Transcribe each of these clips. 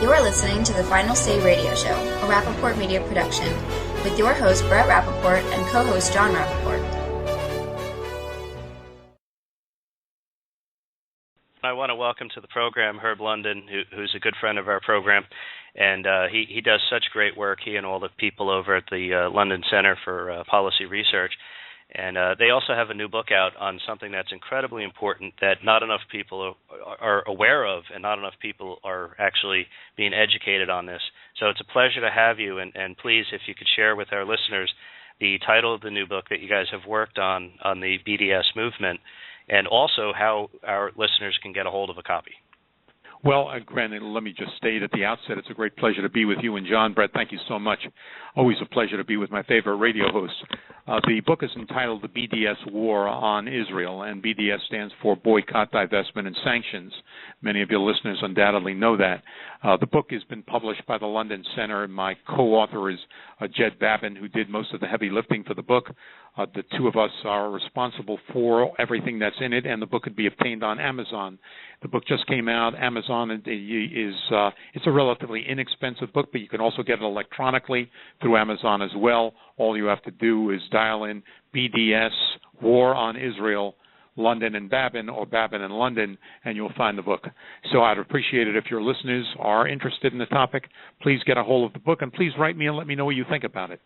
You are listening to the Final Say Radio Show, a Rappaport media production, with your host Brett Rappaport and co-host John Rappaport. I want to welcome to the program Herb London, who's a good friend of our program, and he does such great work, he and all the people over at the London Center for Policy Research. And they also have a new book out on something that's incredibly important that not enough people are aware of, and not enough people are actually being educated on this. So it's a pleasure to have you, and please, if you could share with our listeners the title of the new book that you guys have worked on the BDS movement, and also how our listeners can get a hold of a copy. Well, granted, let me just state at the outset, it's a great pleasure to be with you and John. Brett, thank you so much. Always a pleasure to be with my favorite radio hosts. The book is entitled The BDS War on Israel, and BDS stands for Boycott, Divestment, and Sanctions. Many of your listeners undoubtedly know that. The book has been published by the London Center, and my co-author is Jed Babin, who did most of the heavy lifting for the book. The two of us are responsible for everything that's in it, and the book could be obtained on Amazon. The book just came out. Amazon is it's a relatively inexpensive book, but you can also get it electronically through Amazon as well. All you have to do is dial in BDS War on Israel, London and Babin, or Babin and London, and you'll find the book. So I'd appreciate it if your listeners are interested in the topic. Please get a hold of the book, and please write me and let me know what you think about it.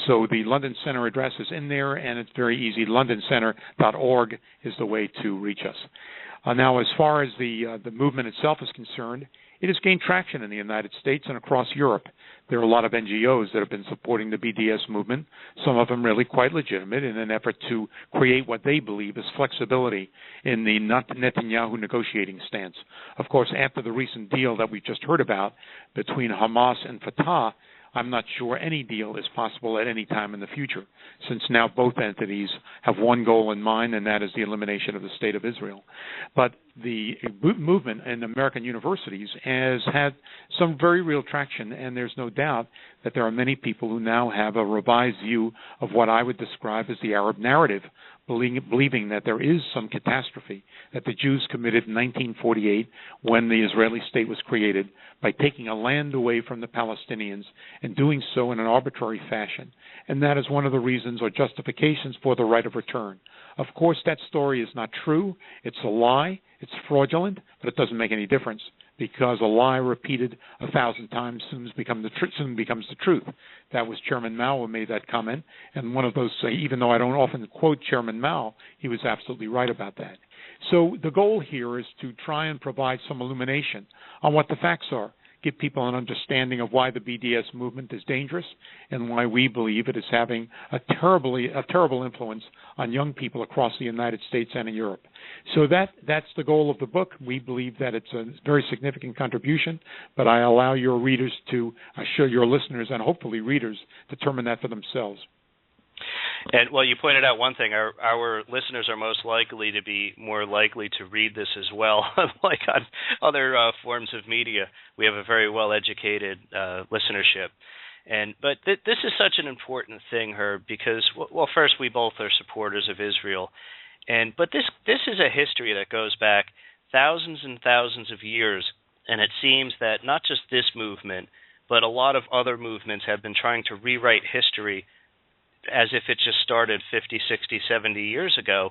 So the London Center address is in there, and it's very easy. londoncenter.org is the way to reach us. Now, as far as the movement itself is concerned, it has gained traction in the United States and across Europe. There are a lot of NGOs that have been supporting the BDS movement, some of them really quite legitimate, in an effort to create what they believe is flexibility in the Netanyahu negotiating stance. Of course, after the recent deal that we just heard about between Hamas and Fatah, I'm not sure any deal is possible at any time in the future, since now both entities have one goal in mind, and that is the elimination of the State of Israel. But the movement in American universities has had some very real traction, and there's no doubt that there are many people who now have a revised view of what I would describe as the Arab narrative, believing that there is some catastrophe that the Jews committed in 1948 when the Israeli state was created by taking a land away from the Palestinians and doing so in an arbitrary fashion. And that is one of the reasons or justifications for the right of return. Of course, that story is not true. It's a lie. It's fraudulent, but it doesn't make any difference, because a lie repeated 1,000 times soon becomes the truth. That was Chairman Mao who made that comment, and one of those, even though I don't often quote Chairman Mao, he was absolutely right about that. So the goal here is to try and provide some illumination on what the facts are, give people an understanding of why the BDS movement is dangerous and why we believe it is having a terrible influence on young people across the United States and in Europe. So that's the goal of the book. We believe that it's a very significant contribution, but I allow your readers to, your listeners and hopefully readers, determine that for themselves. And, well, you pointed out one thing. Our listeners are most likely to be more likely to read this as well. Unlike on other forms of media, we have a very well-educated listenership. But this is such an important thing, Herb, because, well, first, we both are supporters of Israel. But this is a history that goes back thousands and thousands of years, and it seems that not just this movement, but a lot of other movements have been trying to rewrite history as if it just started 50, 60, 70 years ago,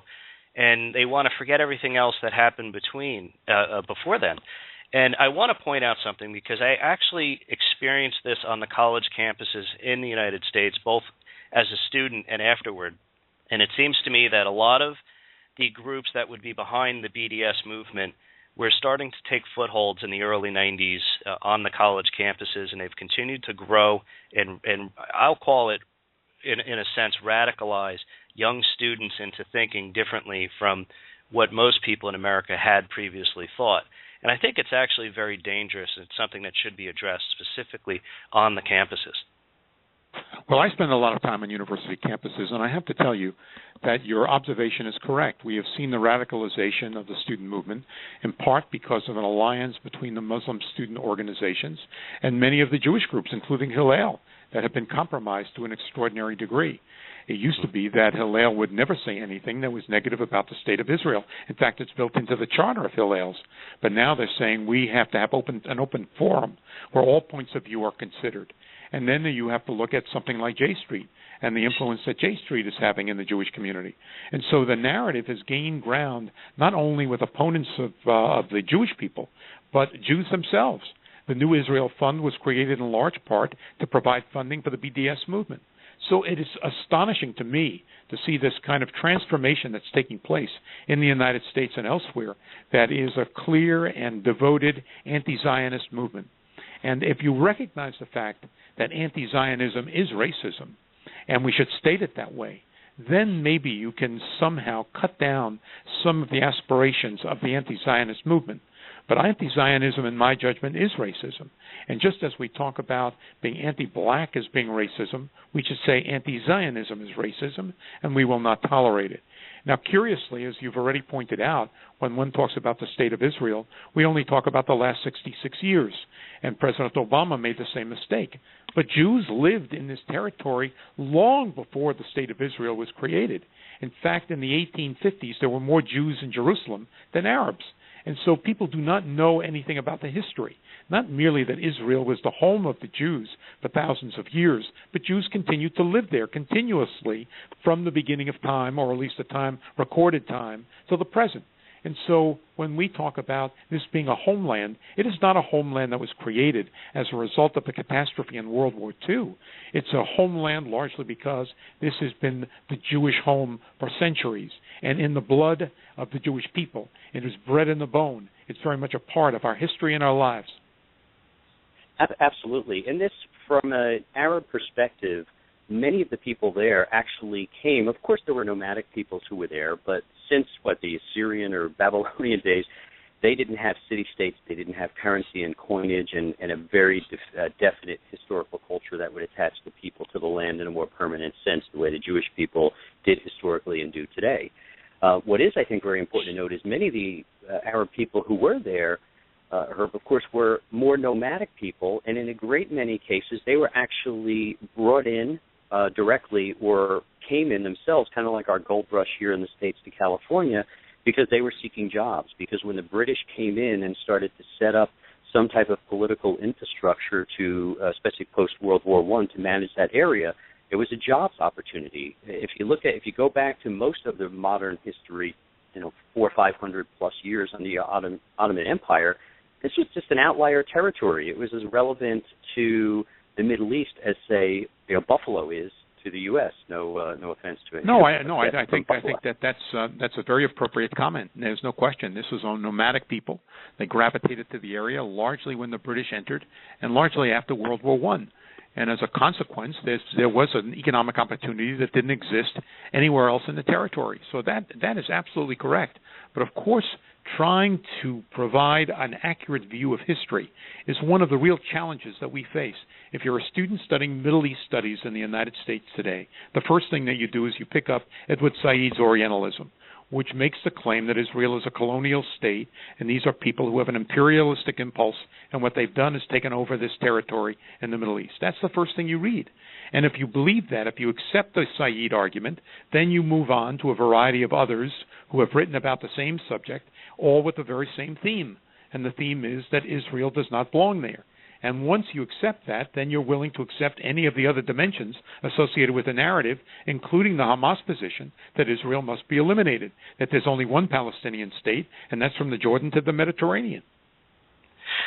and they want to forget everything else that happened before then. And I want to point out something, because I actually experienced this on the college campuses in the United States, both as a student and afterward. And it seems to me that a lot of the groups that would be behind the BDS movement were starting to take footholds in the early 90s on the college campuses, and they've continued to grow, and I'll call it, in a sense, radicalize young students into thinking differently from what most people in America had previously thought. And I think it's actually very dangerous. It's something that should be addressed specifically on the campuses. Well, I spend a lot of time on university campuses, and I have to tell you that your observation is correct. We have seen the radicalization of the student movement, in part because of an alliance between the Muslim student organizations and many of the Jewish groups, including Hillel, that have been compromised to an extraordinary degree. It used to be that Hillel would never say anything that was negative about the state of Israel. In fact, it's built into the charter of Hillel's. But now they're saying we have to have an open forum where all points of view are considered. And then you have to look at something like J Street and the influence that J Street is having in the Jewish community. And so the narrative has gained ground not only with opponents of the Jewish people, but Jews themselves. The New Israel Fund was created in large part to provide funding for the BDS movement. So it is astonishing to me to see this kind of transformation that's taking place in the United States and elsewhere that is a clear and devoted anti-Zionist movement. And if you recognize the fact that anti-Zionism is racism, and we should state it that way, then maybe you can somehow cut down some of the aspirations of the anti-Zionist movement. But anti-Zionism, in my judgment, is racism. And just as we talk about being anti-black as being racism, we should say anti-Zionism is racism, and we will not tolerate it. Now, curiously, as you've already pointed out, when one talks about the state of Israel, we only talk about the last 66 years. And President Obama made the same mistake. But Jews lived in this territory long before the state of Israel was created. In fact, in the 1850s, there were more Jews in Jerusalem than Arabs. And so people do not know anything about the history. Not merely that Israel was the home of the Jews for thousands of years, but Jews continued to live there continuously from the beginning of time, or at least the time, recorded time, to the present. And so when we talk about this being a homeland, it is not a homeland that was created as a result of the catastrophe in World War II. It's a homeland largely because this has been the Jewish home for centuries. And in the blood of the Jewish people, it is bred in the bone. It's very much a part of our history and our lives. Absolutely. And this, from an Arab perspective, many of the people there actually came. Of course, there were nomadic peoples who were there, but since, the Assyrian or Babylonian days, they didn't have city-states, they didn't have currency and coinage and a very definite historical culture that would attach the people to the land in a more permanent sense, the way the Jewish people did historically and do today. What is, I think, very important to note is many of the Arab people who were there, Herb, of course, were more nomadic people, and in a great many cases, they were actually brought in directly or came in themselves, kind of like our gold rush here in the States to California, because they were seeking jobs. Because when the British came in and started to set up some type of political infrastructure to, especially post-World War I, to manage that area, it was a jobs opportunity. If you go back to most of the modern history, 400 or 500 plus years on the Ottoman Empire, this was just an outlier territory. It was as relevant to the Middle East as, say, Buffalo is to the U.S. No offense to it. I think that's a very appropriate comment. There's no question. This was on nomadic people. They gravitated to the area largely when the British entered, and largely after World War I. And as a consequence, there was an economic opportunity that didn't exist anywhere else in the territory. So that is absolutely correct. But of course, trying to provide an accurate view of history is one of the real challenges that we face. If you're a student studying Middle East studies in the United States today, the first thing that you do is you pick up Edward Said's Orientalism, which makes the claim that Israel is a colonial state, and these are people who have an imperialistic impulse, and what they've done is taken over this territory in the Middle East. That's the first thing you read. And if you believe that, if you accept the Said argument, then you move on to a variety of others who have written about the same subject, all with the very same theme. And the theme is that Israel does not belong there. And once you accept that, then you're willing to accept any of the other dimensions associated with the narrative, including the Hamas position that Israel must be eliminated, that there's only one Palestinian state, and that's from the Jordan to the Mediterranean.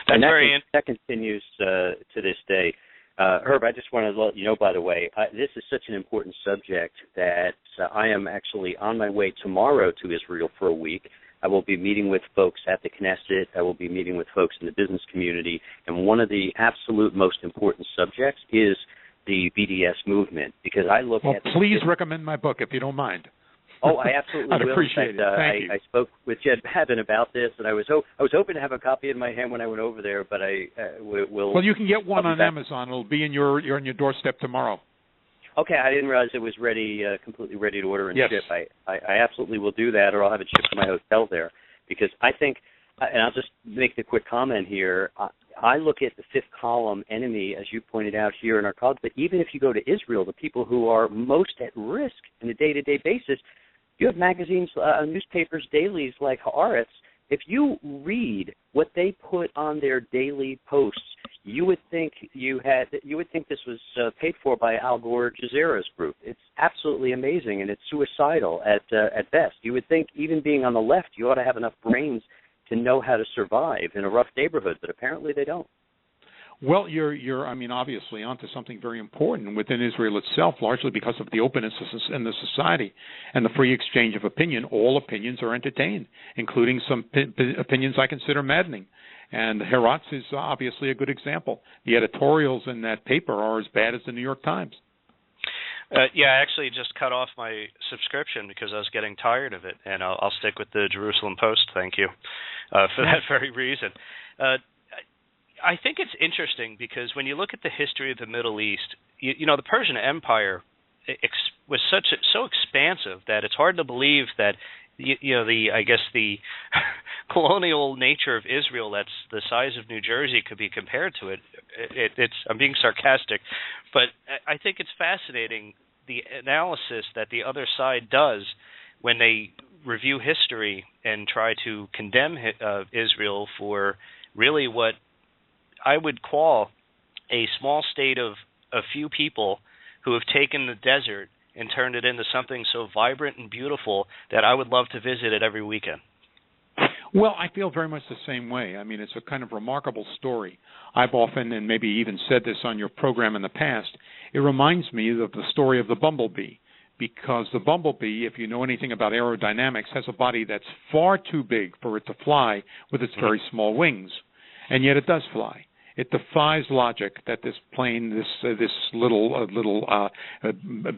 That continues to this day. Herb, I just want to let you know, by the way, this is such an important subject that I am actually on my way tomorrow to Israel for a week. I will be meeting with folks at the Knesset. I will be meeting with folks in the business community. And one of the absolute most important subjects is the BDS movement, because I look at... Well, please recommend my book, if you don't mind. Oh, I absolutely I'd will. appreciate it. Thank you. I spoke with Jed Babin about this, and I was hoping to have a copy in my hand when I went over there, but I will... Well, you can get one on Amazon. It'll be on your doorstep tomorrow. Okay, I didn't realize it was ready, completely ready to order and yes. ship. I absolutely will do that, or I'll have it shipped to my hotel there, because I think and I'll just make the quick comment here. I look at the fifth column enemy, as you pointed out here in our college, but even if you go to Israel, the people who are most at risk on a day-to-day basis, you have magazines, newspapers, dailies like Haaretz. If you read what they put on their daily posts, you would think this was paid for by Al Gore Jazeera's group. It's absolutely amazing, and it's suicidal at best. You would think, even being on the left, you ought to have enough brains to know how to survive in a rough neighborhood, but apparently they don't. Well, you're obviously onto something very important within Israel itself, largely because of the openness in the society and the free exchange of opinion. All opinions are entertained, including some opinions I consider maddening. And Haaretz is obviously a good example. The editorials in that paper are as bad as the New York Times. Yeah, I actually just cut off my subscription because I was getting tired of it, and I'll stick with the Jerusalem Post, thank you, for that very reason. I think it's interesting because when you look at the history of the Middle East, you know, the Persian Empire was so expansive that it's hard to believe that the colonial nature of Israel, that's the size of New Jersey, could be compared to it. I'm being sarcastic, but I think it's fascinating the analysis that the other side does when they review history and try to condemn Israel for really what I would call a small state of a few people who have taken the desert and turned it into something so vibrant and beautiful that I would love to visit it every weekend. Well, I feel very much the same way. I mean, it's a kind of remarkable story. I've often, and maybe even said this on your program in the past, it reminds me of the story of the bumblebee, because the bumblebee, if you know anything about aerodynamics, has a body that's far too big for it to fly with its very small wings, and yet it does fly. It defies logic that this plane, this little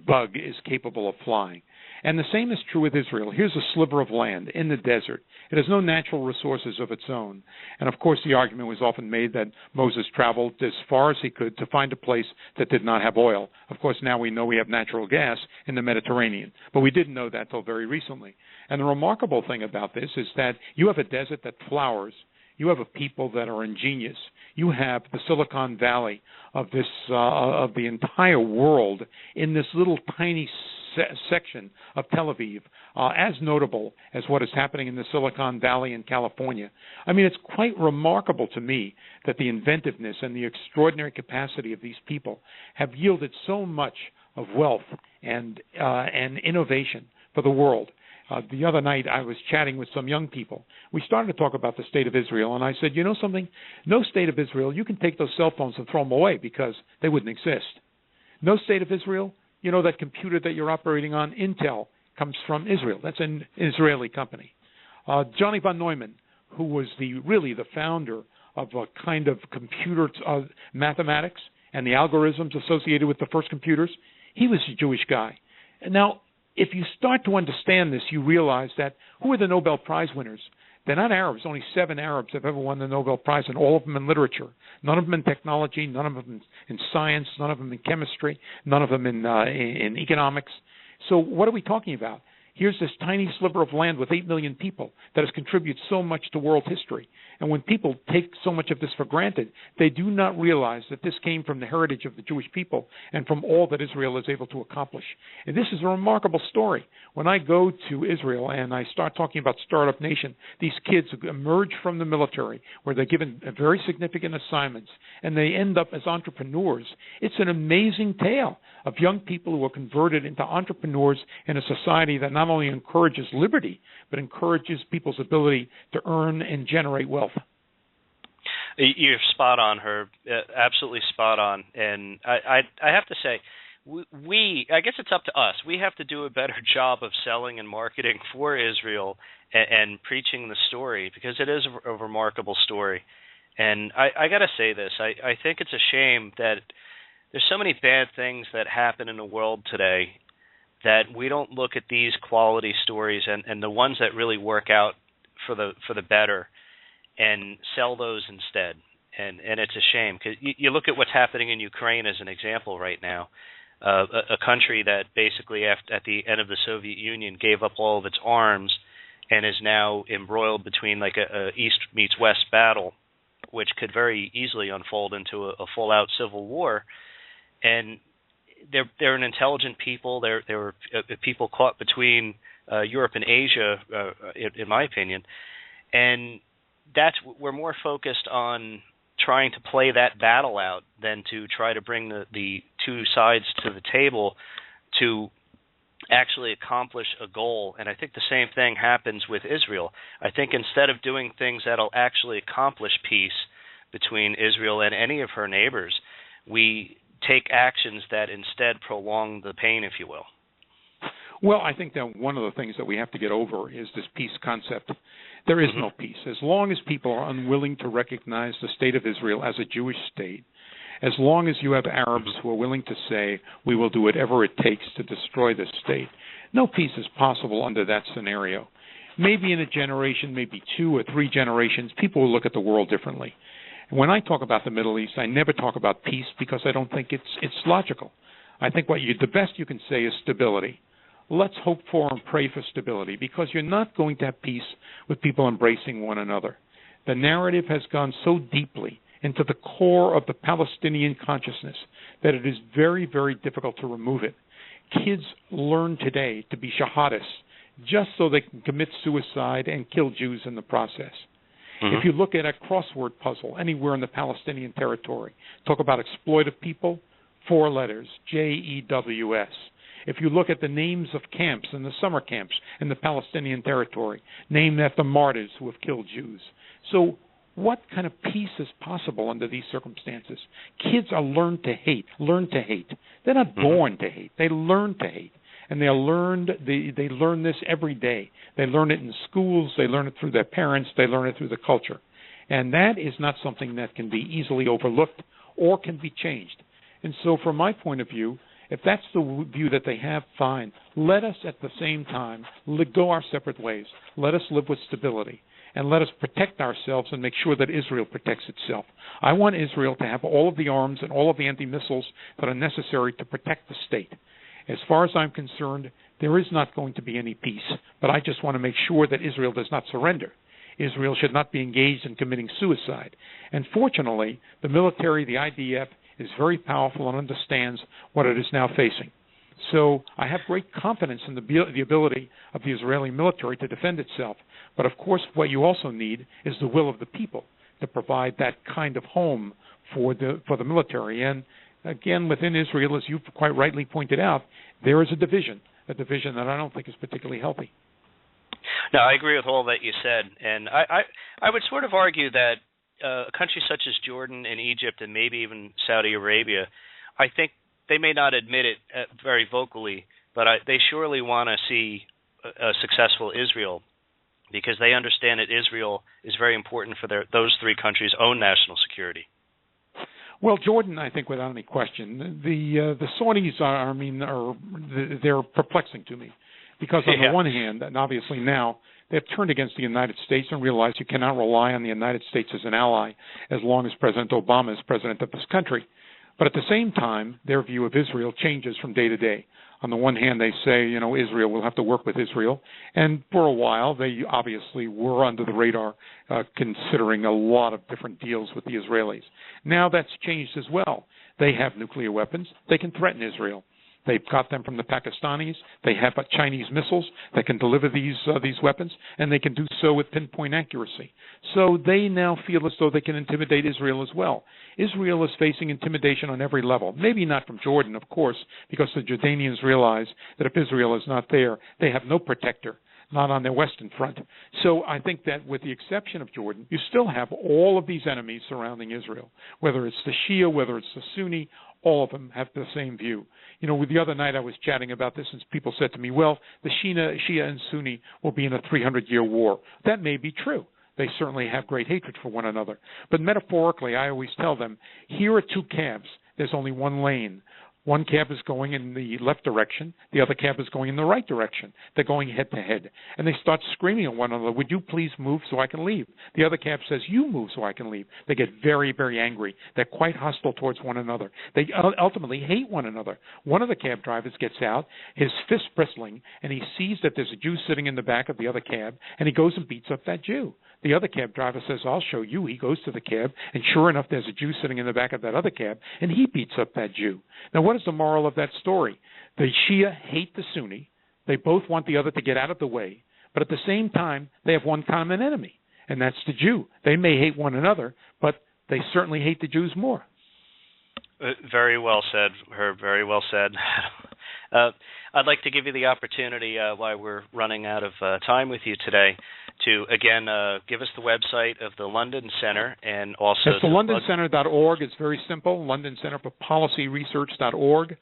bug, is capable of flying. And the same is true with Israel. Here's a sliver of land in the desert. It has no natural resources of its own. And of course, the argument was often made that Moses traveled as far as he could to find a place that did not have oil. Of course, now we know we have natural gas in the Mediterranean, but we didn't know that till very recently. And the remarkable thing about this is that you have a desert that flowers. You have a people that are ingenious. You have the Silicon Valley of this of the entire world in this little tiny section of Tel Aviv, as notable as what is happening in the Silicon Valley in California. I mean, it's quite remarkable to me that the inventiveness and the extraordinary capacity of these people have yielded so much of wealth and innovation for the world. The other night, I was chatting with some young people. We started to talk about the state of Israel, and I said, you know something? No state of Israel, you can take those cell phones and throw them away because they wouldn't exist. No state of Israel, you know that computer that you're operating on, Intel, comes from Israel. That's an Israeli company. Johnny von Neumann, who was really the founder of a kind of computer mathematics and the algorithms associated with the first computers, he was a Jewish guy. And now, if you start to understand this, you realize that who are the Nobel Prize winners? They're not Arabs. Only 7 Arabs have ever won the Nobel Prize, and all of them in literature. None of them in technology, none of them in science, none of them in chemistry, none of them in economics. So what are we talking about? Here's this tiny sliver of land with 8 million people that has contributed so much to world history. And when people take so much of this for granted, they do not realize that this came from the heritage of the Jewish people and from all that Israel is able to accomplish. And this is a remarkable story. When I go to Israel and I start talking about Startup Nation, these kids emerge from the military where they're given very significant assignments and they end up as entrepreneurs. It's an amazing tale of young people who are converted into entrepreneurs in a society that not only encourages liberty, but encourages people's ability to earn and generate wealth. You're spot on, Herb. Absolutely spot on. And I have to say, I guess it's up to us. We have to do a better job of selling and marketing for Israel and preaching the story, because it is a remarkable story. And I got to say this. I think it's a shame that there's so many bad things that happen in the world today that we don't look at these quality stories and the ones that really work out for the better and sell those instead. And it's a shame, because you look at what's happening in Ukraine as an example right now, a country that basically at the end of the Soviet Union gave up all of its arms and is now embroiled between like a East meets West battle, which could very easily unfold into a full-out civil war. And they're an intelligent people. They're people caught between Europe and Asia, in my opinion, and we're more focused on trying to play that battle out than to try to bring the two sides to the table to actually accomplish a goal. And I think the same thing happens with Israel. I think instead of doing things that'll actually accomplish peace between Israel and any of her neighbors, we take actions that instead prolong the pain, if you will. Well, I think that one of the things that we have to get over is this peace concept. There is no peace. As long as people are unwilling to recognize the state of Israel as a Jewish state, as long as you have Arabs who are willing to say, we will do whatever it takes to destroy this state, no peace is possible under that scenario. Maybe in a generation, maybe 2 or 3 generations, people will look at the world differently. When I talk about the Middle East, I never talk about peace because I don't think it's logical. I think the best you can say is stability. Let's hope for and pray for stability, because you're not going to have peace with people embracing one another. The narrative has gone so deeply into the core of the Palestinian consciousness that it is very, very difficult to remove it. Kids learn today to be jihadists just so they can commit suicide and kill Jews in the process. If you look at a crossword puzzle anywhere in the Palestinian territory, talk about exploitive people, 4 letters, JEWS. If you look at the names of camps and the summer camps in the Palestinian territory, named after martyrs who have killed Jews. So what kind of peace is possible under these circumstances? Kids are learned to hate. They're not born to hate. They learn to hate. And they learn this every day. They learn it in schools. They learn it through their parents. They learn it through the culture. And that is not something that can be easily overlooked or can be changed. And so from my point of view, if that's the view that they have, fine. Let us at the same time go our separate ways. Let us live with stability. And let us protect ourselves and make sure that Israel protects itself. I want Israel to have all of the arms and all of the anti-missiles that are necessary to protect the state. As far as I'm concerned, there is not going to be any peace. But I just want to make sure that Israel does not surrender. Israel should not be engaged in committing suicide. And fortunately, the military, the IDF, is very powerful and understands what it is now facing. So I have great confidence in the ability of the Israeli military to defend itself. But of course, what you also need is the will of the people to provide that kind of home for the military. And again, within Israel, as you quite rightly pointed out, there is a division that I don't think is particularly healthy. No, I agree with all that you said. And I would sort of argue that a country such as Jordan and Egypt and maybe even Saudi Arabia, I think they may not admit it very vocally, but they surely want to see a successful Israel, because they understand that Israel is very important for those 3 countries' own national security. Well, Jordan, I think without any question, the Saudis they're perplexing to me, because on the one hand, and obviously now, they've turned against the United States and realized you cannot rely on the United States as an ally as long as President Obama is president of this country. But at the same time, their view of Israel changes from day to day. On the one hand, they say, Israel will have to work with Israel. And for a while, they obviously were under the radar, considering a lot of different deals with the Israelis. Now that's changed as well. They have nuclear weapons. They can threaten Israel. They've got them from the Pakistanis. They have Chinese missiles that can deliver these weapons, and they can do so with pinpoint accuracy. So they now feel as though they can intimidate Israel as well. Israel is facing intimidation on every level. Maybe not from Jordan, of course, because the Jordanians realize that if Israel is not there, they have no protector, not on their western front. So I think that with the exception of Jordan, you still have all of these enemies surrounding Israel, whether it's the Shia, whether it's the Sunni. All of them have the same view. The other night I was chatting about this, and people said to me, well, the Shia and Sunni will be in a 300-year war. That may be true. They certainly have great hatred for one another. But metaphorically, I always tell them, here are 2 cabs. There's only 1 lane. One cab is going in the left direction. The other cab is going in the right direction. They're going head to head. And they start screaming at one another, would you please move so I can leave? The other cab says, you move so I can leave. They get very, very angry. They're quite hostile towards one another. They ultimately hate one another. One of the cab drivers gets out, his fist bristling, and he sees that there's a Jew sitting in the back of the other cab, and he goes and beats up that Jew. The other cab driver says, I'll show you. He goes to the cab, and sure enough, there's a Jew sitting in the back of that other cab, and he beats up that Jew. Now, what is the moral of that story? The Shia hate the Sunni. They both want the other to get out of the way, but at the same time, they have one common enemy, and that's the Jew. They may hate one another, but they certainly hate the Jews more. Very well said, Herb. Very well said. I'd like to give you the opportunity, while we're running out of time with you today, to, again, give us the website of the London Center and also... It's the londoncenter.org. It's very simple, London Center for Policy Research.org.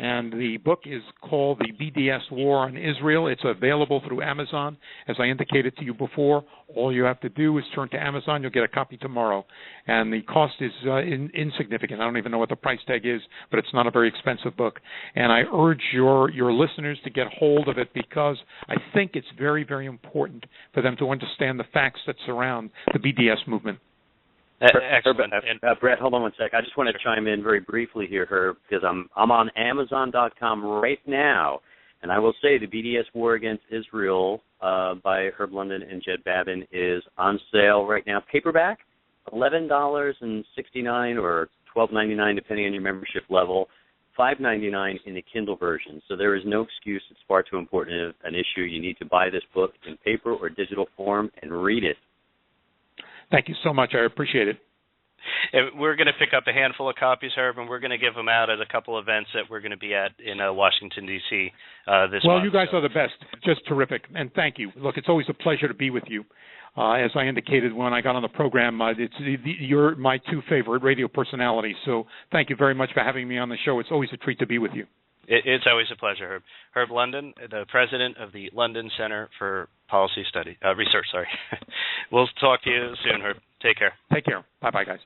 And the book is called The BDS War on Israel. It's available through Amazon. As I indicated to you before, all you have to do is turn to Amazon. You'll get a copy tomorrow. And the cost is insignificant. I don't even know what the price tag is, but it's not a very expensive book. And I urge your listeners to get hold of it because I think it's very, very important for them to understand the facts that surround the BDS movement. Excellent. Brett, hold on one sec. I just want to chime in very briefly here, Herb, because I'm on Amazon.com right now, and I will say the BDS War Against Israel by Herb London and Jed Babin is on sale right now. Paperback, $11.69 or $12.99 depending on your membership level. $5.99 in the Kindle version. So there is no excuse. It's far too important an issue. You need to buy this book in paper or digital form and read it. Thank you so much. I appreciate it. We're going to pick up a handful of copies, Herb, and we're going to give them out at a couple events that we're going to be at in Washington, D.C. This month. Well, you guys are the best. Just terrific. And thank you. Look, it's always a pleasure to be with you. As I indicated when I got on the program, you're my two favorite radio personalities. So thank you very much for having me on the show. It's always a treat to be with you. It's always a pleasure, Herb. Herb London, the president of the London Center for Policy Research. We'll talk to you soon, Herb. Take care. Take care. Bye-bye, guys.